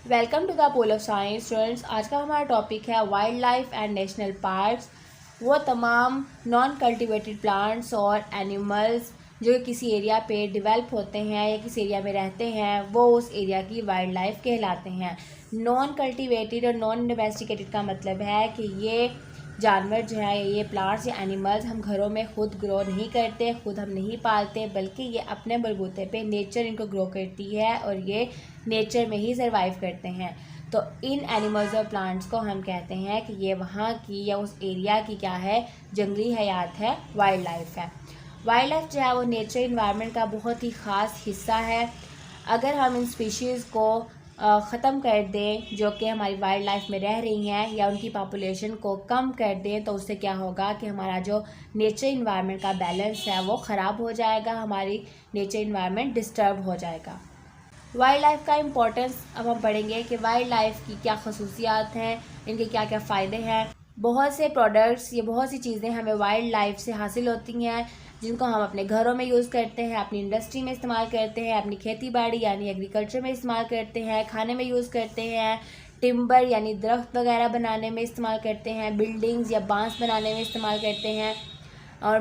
Welcome to the pole of science students. आज का हमारा टॉपिक है wildlife and national parks. वो तमाम नॉन कल्टिवेटेड प्लांट्स और एनिमल्स जो किसी एरिया पे डेवलप होते हैं या किसी एरिया में रहते हैं, वो उस एरिया की वाइल्ड लाइफ कहलाते हैं। नॉन कल्टिवेटेड और नॉन डोमेस्टिकेटेड का मतलब है कि ये जानवर जो है, ये प्लांट्स या एनिमल्स हम घरों में खुद ग्रो नहीं करते, खुद हम नहीं पालते, बल्कि ये अपने बलबूते पे नेचर इनको ग्रो करती है और ये नेचर में ही सर्वाइव करते हैं। तो इन एनिमल्स और प्लांट्स को हम कहते हैं कि ये वहाँ की या उस एरिया की क्या है, जंगली हयात है, वाइल्ड लाइफ है। वाइल्ड लाइफ जो है वो नेचर इन्वायरमेंट का बहुत ही ख़ास हिस्सा है। अगर हम इन स्पीशीज़ को ख़त्म कर दें जो कि हमारी वाइल्ड लाइफ में रह रही हैं, या उनकी पॉपुलेशन को कम कर दें, तो उससे क्या होगा कि हमारा जो नेचर इन्वायरमेंट का बैलेंस है वो ख़राब हो जाएगा, हमारी नेचर इन्वायरमेंट डिस्टर्ब हो जाएगा। वाइल्ड लाइफ का इम्पोर्टेंस अब हम पढ़ेंगे कि वाइल्ड लाइफ की क्या खसूसियात हैं, इनके क्या क्या फ़ायदे हैं। बहुत से प्रोडक्ट्स, ये बहुत सी चीज़ें हमें वाइल्ड लाइफ से हासिल होती हैं, जिनको हम अपने घरों में यूज़ करते हैं, अपनी इंडस्ट्री में इस्तेमाल करते हैं, अपनी खेती बाड़ी यानी एग्रीकल्चर में इस्तेमाल करते हैं, खाने में यूज़ करते हैं, टिम्बर यानी दरख्त वगैरह बनाने में इस्तेमाल करते हैं, बिल्डिंग्स या बांस बनाने में इस्तेमाल करते हैं, और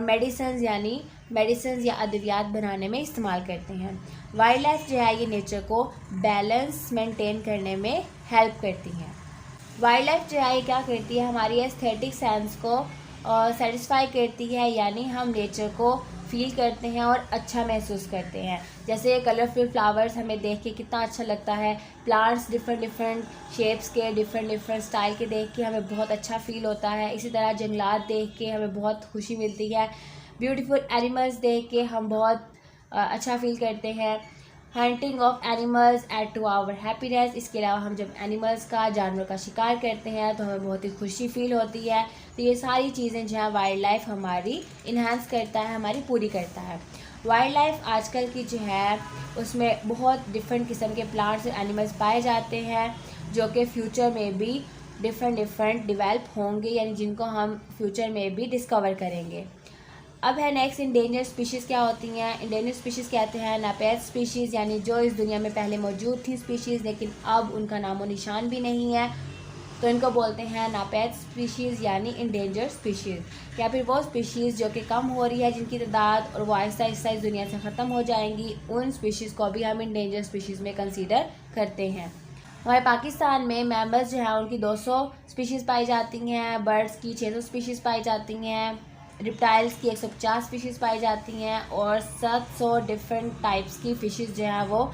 मेडिसिन या अद्वियात बनाने में इस्तेमाल करते हैं। वाइल्ड लाइफ जो है ये नेचर को बैलेंस मेंटेन करने में हेल्प करती है। वाइल्ड लाइफ जो है ये क्या करती है, हमारी एस्थेटिक सेंस को सेटिस्फाई करती है, यानी हम नेचर को फील करते हैं और अच्छा महसूस करते हैं। जैसे कलरफुल फ्लावर्स हमें देख के कितना अच्छा लगता है, प्लांट्स डिफरेंट शेप्स के, डिफरेंट स्टाइल के देख के हमें बहुत अच्छा फील होता है। इसी तरह जंगलात देख के हमें बहुत खुशी मिलती है, ब्यूटीफुल एनिमल्स देख के हम बहुत अच्छा फील करते हैं। Hunting of animals add to our happiness. इसके अलावा हम जब एनिमल्स का, जानवर का शिकार करते हैं तो हमें बहुत ही खुशी फील होती है। तो ये सारी चीज़ें जो हैं वाइल्ड लाइफ हमारी इन्हांस करता है, हमारी पूरी करता है। वाइल्ड लाइफ आजकल की जो है उसमें बहुत डिफरेंट किस्म के प्लांट्स और एनिमल्स पाए जाते हैं, जो कि फ्यूचर में भी डिफरेंट डेवलप होंगे, यानी जिनको हम फ्यूचर में भी डिस्कवर करेंगे। अब है नेक्स्ट, इंडेंजर स्पीशीज़ क्या होती हैं। इंडेंजर स्पीशीज़ कहते हैं नापैद स्पीशीज़, यानी जो इस दुनिया में पहले मौजूद थी स्पीशीज़ लेकिन अब उनका नामो निशान भी नहीं है, तो इनको बोलते हैं नापैद स्पीशीज़ यानी इंडेंजर स्पीशीज़। या फिर वो स्पीशीज़ जो कि कम हो रही है जिनकी तादाद, और वो आहिस्ता आहिस्ता इस दुनिया से ख़त्म हो जाएंगी, उन स्पीशीज़ को भी हम इंडेंजर स्पीशीज़ में कंसीडर करते हैं। हमारे पाकिस्तान में मैमल्स जो हैं उनकी 200 स्पीशीज़ पाई जाती हैं, बर्ड्स की 600 स्पीशीज़ पाई जाती हैं, रिप्टाइल्स की 150 स्पीशीज़ पाई जाती हैं, और 700 डिफरेंट टाइप्स की फ़िशेज़ जो हैं वो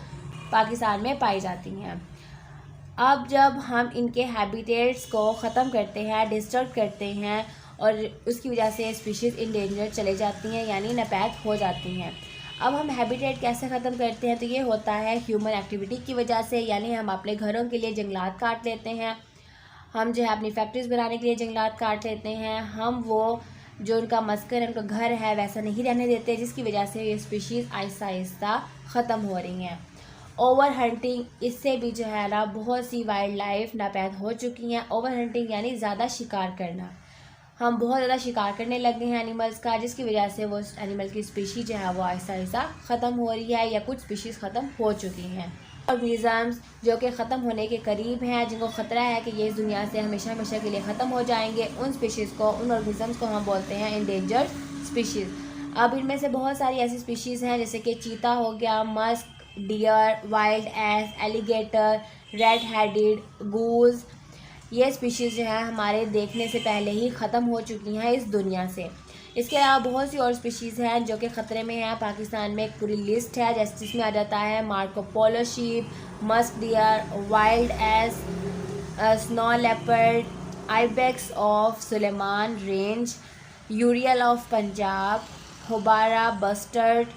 पाकिस्तान में पाई जाती हैं। अब जब हम इनके हैबिटेट्स को ख़त्म करते हैं, डिस्टर्ब करते हैं, और उसकी वजह से स्पीशीज़ इंडेंजर चले जाती हैं, यानी नापैद हो जाती हैं। अब हम हैबिटेट कैसे ख़त्म करते हैं, तो ये होता है ह्यूमन एक्टिविटी की वजह से, यानी हम अपने घरों के लिए जंगलात काट लेते हैं, हम जो है अपनी फैक्ट्रीज बनाने के लिए जंगलात काट लेते हैं, हम वो जो उनका मस्कन है, उनका घर है, वैसा नहीं रहने देते, जिसकी वजह से ये स्पीशीज़ आहिस्ता आहिस्ता ख़त्म हो रही हैं। ओवर हंटिंग, इससे भी जो है ना बहुत सी वाइल्ड लाइफ नापैद हो चुकी हैं। ओवर हंटिंग यानी ज़्यादा शिकार करना, हम बहुत ज़्यादा शिकार करने लग गए हैं एनिमल्स का, जिसकी वजह से वो एनिमल की स्पीशीज़ जो है वो आहिस्ता आहिस्ता ख़त्म हो रही है, या कुछ स्पीशीज़ ख़त्म हो चुकी हैं। ऑर्गेनिज़म्स जो कि ख़त्म होने के करीब हैं, जिनको ख़तरा है कि ये इस दुनिया से हमेशा हमेशा के लिए ख़त्म हो जाएंगे, उन स्पीशीज़ को, उन ऑर्गेनिज़म्स को हम बोलते हैं इंडेंजर्ड स्पीशीज़। अब इनमें से बहुत सारी ऐसी स्पीशीज़ हैं जैसे कि चीता हो गया, Musk deer, wild S, alligator, red headed goose. ये स्पीशीज़ जो है हमारे देखने से पहले ही ख़त्म हो चुकी हैं इस दुनिया से। इसके अलावा बहुत सी और स्पीशीज़ हैं जो कि ख़तरे में हैं। पाकिस्तान में एक पूरी लिस्ट है जैसे जिसमें आ जाता है Marco Polo sheep, musk deer, wild ass, snow leopard, ibex of Sulaiman range, urial of Punjab, houbara bustard,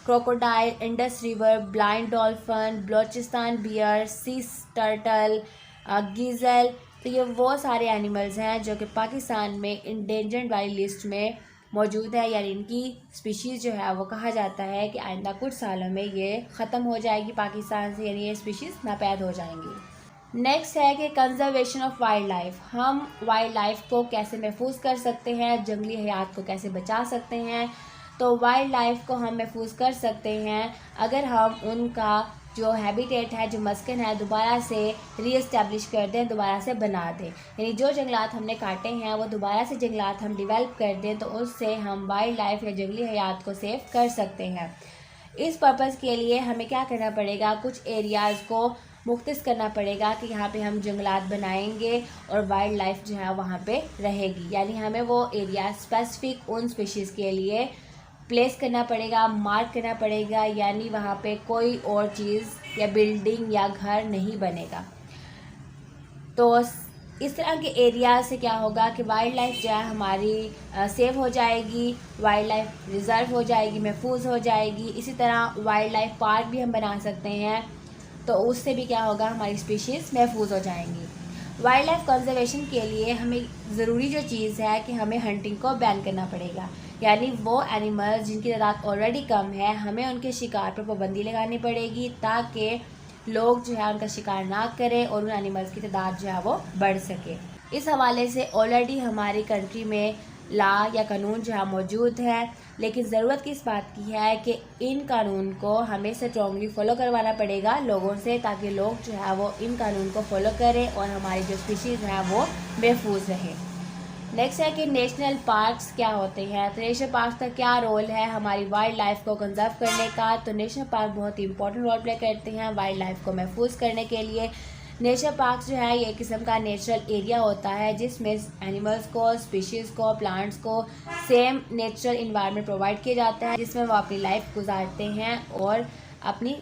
crocodile, Indus river, blind dolphin, Balochistan bear, sea turtle, gazelle. तो ये वो सारे एनिमल्स हैं जो कि पाकिस्तान में इंडेंजर्ड वाली लिस्ट में मौजूद है, यानी इनकी स्पीशीज़ जो है वो कहा जाता है कि आइंदा कुछ सालों में ये ख़त्म हो जाएगी पाकिस्तान से, यानी ये स्पीशीज़ नापैद हो जाएंगी। नेक्स्ट है कि कंजर्वेशन ऑफ वाइल्ड लाइफ। हम वाइल्ड लाइफ को कैसे महफूज कर सकते हैं, जंगली हयात को कैसे बचा सकते हैं। तो वाइल्ड लाइफ को हम महफूज कर सकते हैं अगर हम उनका जो हैबिटेट है, जो मस्कन है, दोबारा से रीएस्टैब्लिश कर दें, दोबारा से बना दें। यानी जो जंगलात हमने काटे हैं वो दोबारा से जंगलात हम डेवलप कर दें, तो उससे हम वाइल्ड लाइफ या जंगली हयात को सेव कर सकते हैं। इस पर्पज़ के लिए हमें क्या करना पड़ेगा, कुछ एरियाज़ को मुख्तस करना पड़ेगा कि यहाँ पे हम जंगलात बनाएंगे और वाइल्ड लाइफ जो है वहाँ पे रहेगी। यानी हमें वो एरिया स्पेसिफिक उन स्पीशीज़ के लिए प्लेस करना पड़ेगा, मार्क करना पड़ेगा, यानी वहाँ पे कोई और चीज़ या बिल्डिंग या घर नहीं बनेगा। तो इस तरह के एरिया से क्या होगा कि वाइल्ड लाइफ जो है हमारी सेव हो जाएगी, वाइल्ड लाइफ रिज़र्व हो जाएगी, महफूज हो जाएगी। इसी तरह वाइल्ड लाइफ पार्क भी हम बना सकते हैं, तो उससे भी क्या होगा, हमारी स्पीशीज़ महफूज हो जाएंगी। वाइल्ड लाइफ कंजर्वेशन के लिए हमें ज़रूरी जो चीज़ है कि हमें हंटिंग को बैन करना पड़ेगा। यानी वो एनिमल्स जिनकी तादाद ऑलरेडी कम है, हमें उनके शिकार पर पाबंदी लगानी पड़ेगी ताकि लोग जो है उनका शिकार ना करें और उन एनिमल्स की तादाद जो है वो बढ़ सके। इस हवाले से ऑलरेडी हमारी कंट्री में लॉ या कानून जो है मौजूद है, लेकिन ज़रूरत किस बात की है कि इन कानून को हमें स्ट्रॉन्गली फॉलो करवाना पड़ेगा लोगों से, ताकि लोग जो है वो इन कानून को फॉलो करें और हमारी जो स्पीशीज़ हैं वो महफूज रहें। नेक्स्ट है कि नेशनल पार्क्स क्या होते हैं। तो नेशनल पार्क्स का क्या रोल है हमारी वाइल्ड लाइफ को कंजर्व करने का। तो नेशनल पार्क बहुत ही इंपॉर्टेंट रोल प्ले करते हैं वाइल्ड लाइफ को महफूज करने के लिए। नेचर पार्क जो है ये एक किस्म का नेचुरल एरिया होता है जिसमें एनिमल्स को, स्पीशीज़ को, प्लांट्स को सेम नेचुरल इन्वायरमेंट प्रोवाइड किया जाता है, जिसमें वो अपनी लाइफ गुजारते हैं और अपनी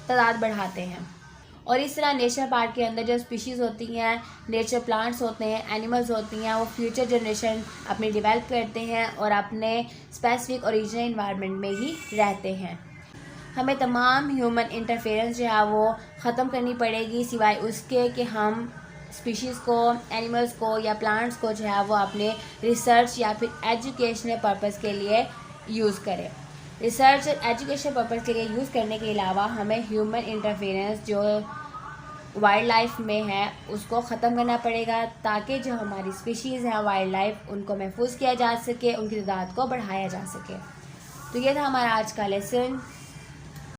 तादाद बढ़ाते हैं। और इस तरह नेचर पार्क के अंदर जो स्पीशीज़ होती हैं, नेचर प्लांट्स होते हैं, एनिमल्स होती हैं, वो फ्यूचर जनरेशन अपनी डेवलप करते हैं और अपने स्पेसिफिक ओरिजिनल इन्वायरमेंट में ही रहते हैं। हमें तमाम ह्यूमन इंटरफेरेंस जो है वो ख़त्म करनी पड़ेगी, सिवाय उसके कि हम स्पीशीज़ को, एनिमल्स को या प्लांट्स को जो है वो अपने रिसर्च या फिर एजुकेशनल पर्पज़ के लिए यूज़ करें। रिसर्च और एजुकेशन पर्पज़ के लिए यूज़ करने के अलावा हमें ह्यूमन इंटरफेरेंस जो वाइल्ड लाइफ में है उसको ख़त्म करना पड़ेगा, ताकि जो हमारी स्पीशीज़ हैं वाइल्ड लाइफ उनको महफूज किया जा सके, उनकी तादाद को बढ़ाया जा सके। तो ये था हमारा आज का लेसन।